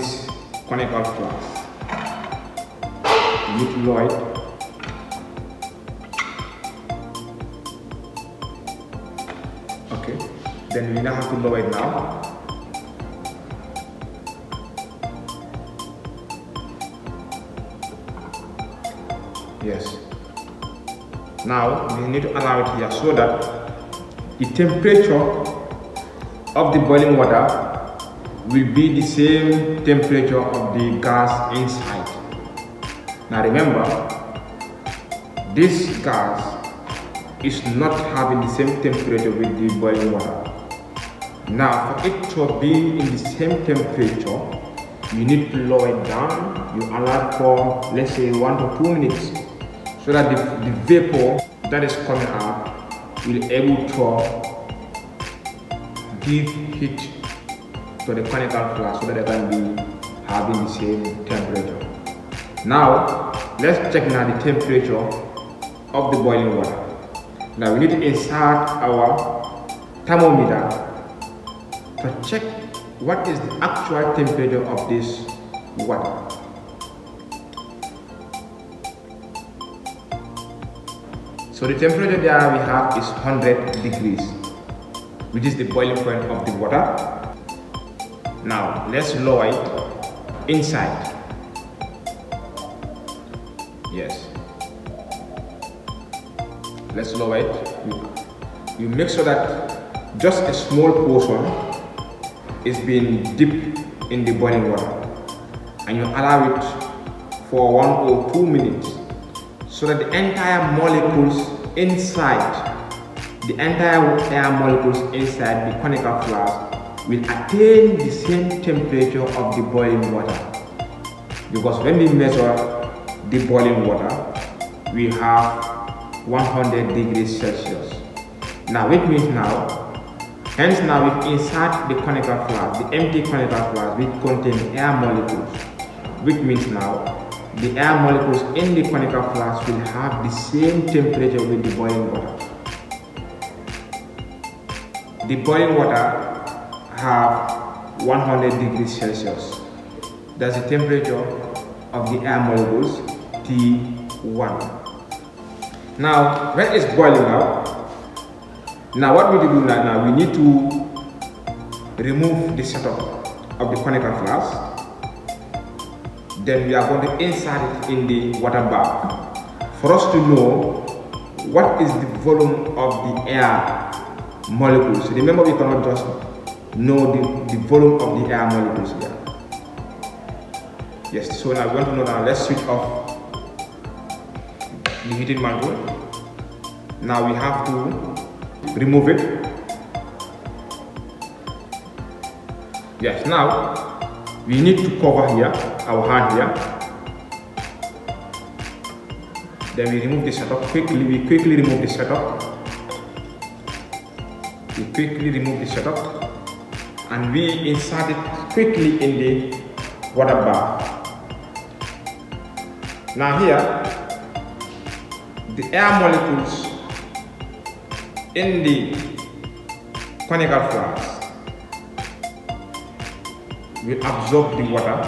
this conical flask. You need to lower it. Okay, then we now have to lower it now. Yes. Now we need to allow it here so that the temperature of the boiling water will be the same temperature of the gas inside. Now remember, this gas is not having the same temperature with the boiling water. Now for it to be in the same temperature, you need to lower it down. You allow it for, let's say, 1 to 2 minutes, so that the vapor that is coming out will be able to give heat to the conical flask so that they can be having the same temperature. Now let's check now the temperature of the boiling water. Now we need to insert our thermometer to check what is the actual temperature of this water. So the temperature there we have is 100 degrees, which is the boiling point of the water. Now let's lower it inside. Yes. Let's lower it. You make sure that just a small portion is being dipped in the boiling water, and you allow it for 1 or 2 minutes so that the entire molecules inside, the entire air molecules inside the conical flask will attain the same temperature of the boiling water. Because when we measure the boiling water, we have 100 degrees Celsius. Now which means hence now we insert the conical flask, the empty conical flask which contains air molecules, which means now the air molecules in the conical flask will have the same temperature with the boiling water. The boiling water have 100 degrees Celsius. That's the temperature of the air molecules, T1. Now when it's boiling out, now what we do now, we need to remove the setup of the conical flask. Then we are going to insert it in the water bath for us to know what is the volume of the air molecules. Remember, we cannot just know the volume of the air molecules here. Yes, so now we want to know now. Let's switch off the heating mantle. Now we have to remove it. Yes, now we need to cover here, our hand here. Then we remove the setup quickly. We quickly remove the setup. We quickly remove the setup and we insert it quickly in the water bath. Now here, the air molecules in the conical flask will absorb the water.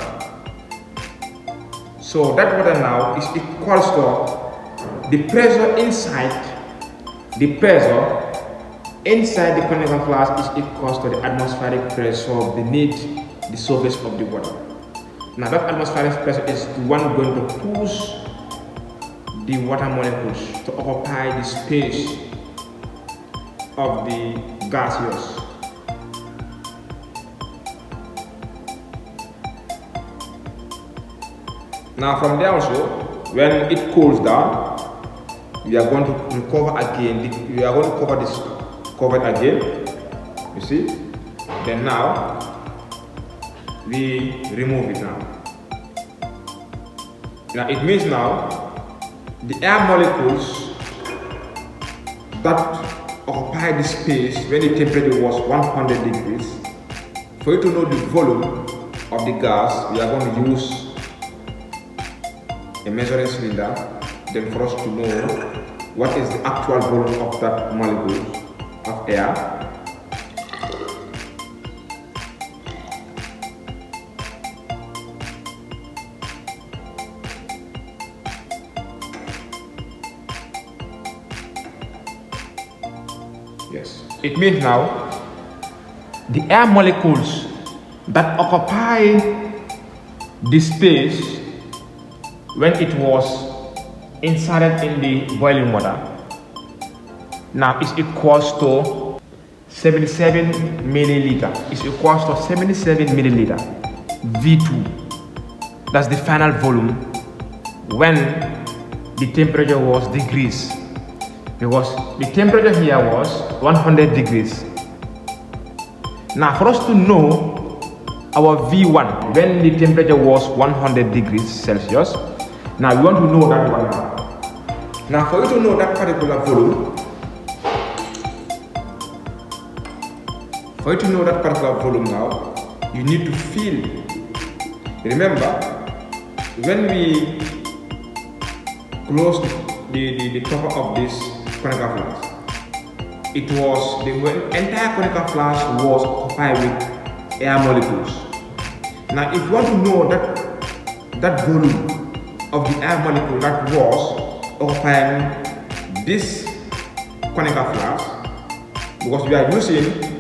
So that water now is equals to the pressure inside. The pressure inside the conical flask is equals to the atmospheric pressure beneath the surface of the water. Now that atmospheric pressure is the one going to push the water molecules to occupy the space of the gaseous. Now from there also, when it cools down, we are going to recover again. We are going to cover this cover it again. You see? Then now we remove it now. Now it means now the air molecules that occupy the space when the temperature was 100 degrees. For you to know the volume of the gas, we are going to use a measuring cylinder, then for us to know what is the actual volume of that molecule of air. Yes. It means now the air molecules that occupy the space when it was inserted in the boiling water now is equals to 77 milliliter. Is equals to 77 milliliter V2. That's the final volume when the temperature was degrees, because the temperature here was 100 degrees. Now for us to know our V1 when the temperature was 100 degrees Celsius, now we want to know that one now. Now for you to know that particular volume, now, you need to feel. Remember, when we close the cover of this conical flask, it was the entire conical flask was occupied with air molecules. Now, if you want to know that volume of the air molecule that was occupying this conical flask, because we are using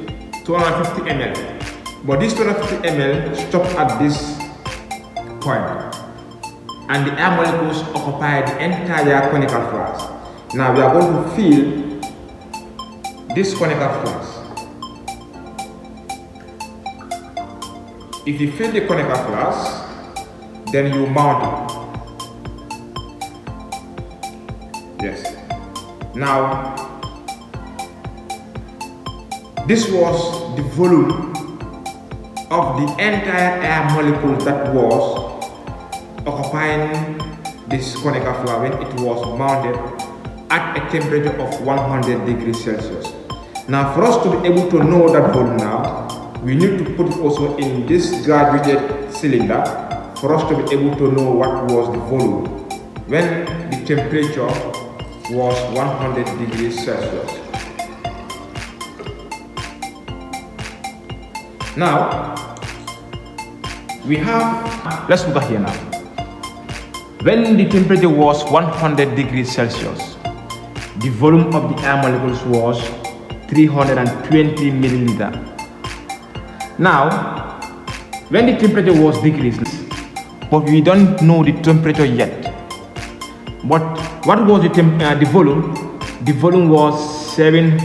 250 ml, but this 250 ml stop at this point, and the air molecules occupy the entire conical flask. Now we are going to fill this conical flask. If you fill the conical flask, then you mount it. Yes. Now, this was the volume of the entire air molecule that was occupying this conical flask when it was mounted at a temperature of 100 degrees Celsius. Now for us to be able to know that volume now, we need to put it also in this graduated cylinder for us to be able to know what was the volume when the temperature was 100 degrees Celsius. Now, we have, let's look at here now. When the temperature was 100 degrees Celsius, the volume of the air molecules was 320 milliliter. Now, when the temperature was degrees, but we don't know the temperature yet. But what was the volume? The volume was 77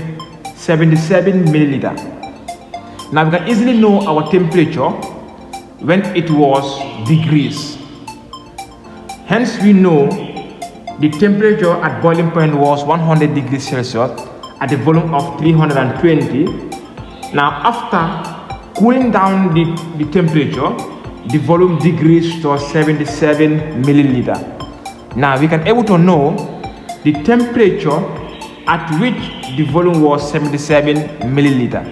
milliliter. Now we can easily know our temperature when it was degrees. Hence we know the temperature at boiling point was 100 degrees Celsius at a volume of 320. Now after cooling down the temperature, the volume decreased to 77 milliliter. Now we can able to know the temperature at which the volume was 77 milliliter.